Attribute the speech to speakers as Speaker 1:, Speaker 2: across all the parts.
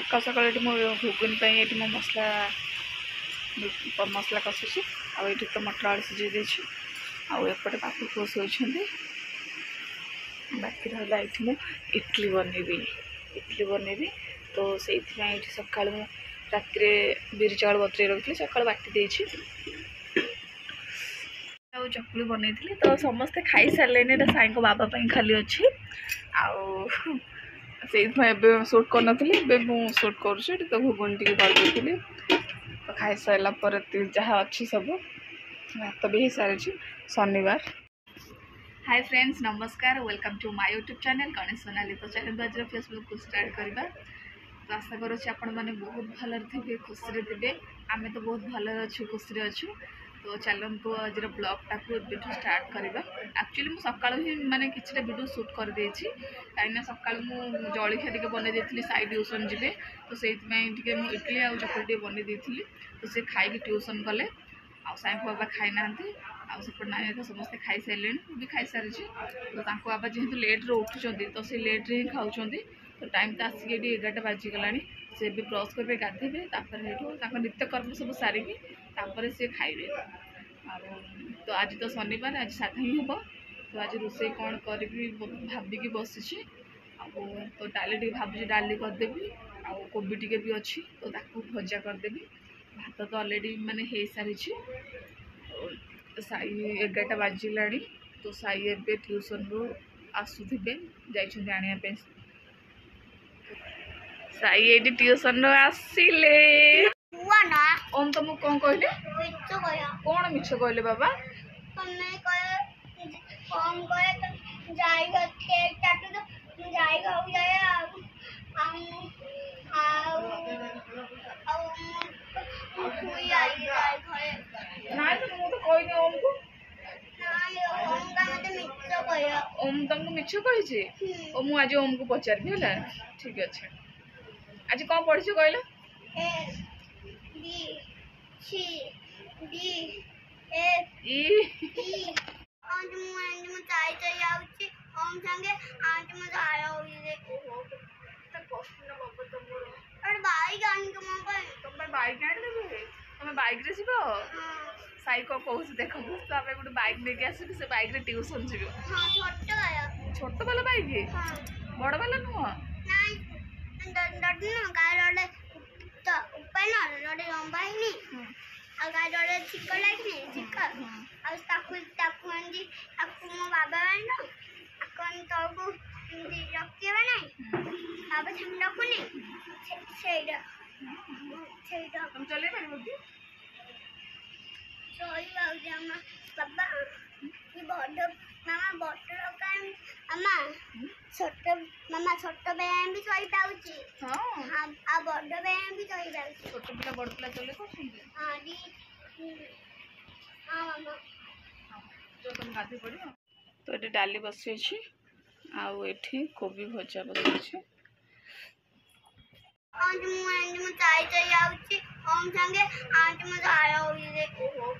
Speaker 1: सकाल सकाल ये घुगुन ये मो मसला मसला कषुची आठ तो मटर आलू सिझे देती आउटे बापू पुओ शोती बाकी रहा ये इडली बनैबी तो से सका राति बिरी चाउल बतरे रखी सका बाटी देती चकुली बनई तो समस्ते खाई सारे साई को बाबा खाली अच्छी से सुट कर सुट कर तो घुगुन टी कर तो खाई सारा पर जहाँ अच्छी सब भात भी हो सारी शनिवार। हाय फ्रेंड्स नमस्कार welcome to my YouTube channel Ganesh Sonali. तो चैनल आज फेसबुक को स्टार्ट करवा तो आशा करुच्छे आपण मैंने बहुत भल थे खुशी थे आम तो बहुत भल अच्छु खुशी अच्छु। तो चलतु आज ब्लॉगटा को स्टार्ट करवा। एक्चुअली मुझे सका ही माने किसी वीडियो शूट कर देछि कहीं सका जलखिया टे बनई देती साई ट्यूशन जी तो से इडली आ चकुली बनई देती तो सी खाई ट्यूशन गले साई बाबा खाई ना आउट ना तो समस्ते खाई सारे भी खाई सारी तो बाबा जेहेतु लेट्रे उठुंट तो से लेट्रे ही खाऊँ तो टाइम तो आसिक 11टा बाजिगला से भी ब्रश करेंगे गाधेबे नित्यकर्म सब सारिकी सी खाइबे। तो आज तो शनिवार आज साधा ही हम तो आज रोषे कौन करी भाविकी बसी तो डाली भावी डाली करदेवी कोबी टी भी अच्छी तो भजा करदेवी भात तो अलरेडी माने हो सारी साई 11टा बाजिला तो साई ए ट्यूशन रू आसुवे जाने साई ये ट्यूशन रू आसिले ओम तुमको कौन कहले कौन मिछ कहले बाबा ओम तुमको मिछ कही मुझे ओम को पचारि है ठीक अच्छे। आज कौन पढ़ी कहल तुम बैक रे जीव साई को कहूँ देख तो गोटे बैक लेके आसबी से बैक रे ट्यूशन जी छोट वाला बैक बड़ वाला नुह तुम चले पार
Speaker 2: मामा छोट बयान भी चल पाउची
Speaker 1: हाँ
Speaker 2: आ बड़ बयान भी चल पाउची
Speaker 1: छोट पिला बड़ पिला चले करछंती
Speaker 2: हां दी हां मामा
Speaker 1: जो तुम गाधी पड़ियो तो ये डाली बसी अछि आउ एठी कोबी भजा बसी अछि
Speaker 2: आज मु चाय चाय आउची ओम संगे आज मु जाय होई रे
Speaker 1: ओहो त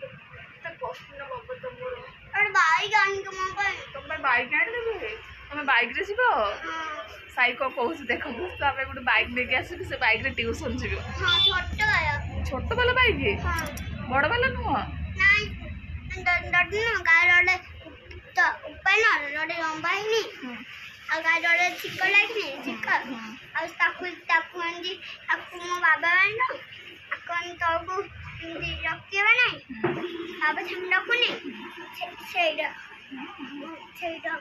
Speaker 1: कष्ट न बाबा तुमरो
Speaker 2: और बाइक आन के मो पे
Speaker 1: तुम बाइक आन देबे तुम बाइक रे जीव साई को कहूँ देख तो गोटे बैक लेके आसबी से बैक रे ट्यूशन जी छोट वाला बैक बड़ वाला नुह
Speaker 2: बाबा रखे ना बाबा रखुनी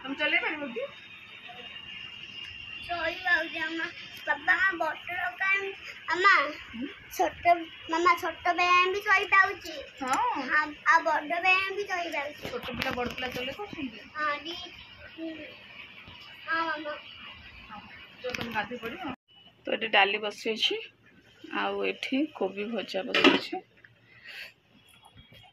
Speaker 1: तुम चले पार
Speaker 2: बाबा मामा छोट बयान भी चल पाउची
Speaker 1: हाँ
Speaker 2: आ बड़ बयान भी चल पाउची
Speaker 1: छोट पिला बड़ पिला चले करछंती
Speaker 2: हां दी हां मामा
Speaker 1: जो तुम गाधी पड़ियो तो ये डाली बसी अछि आउ एठी कोबी भजा बसी अछि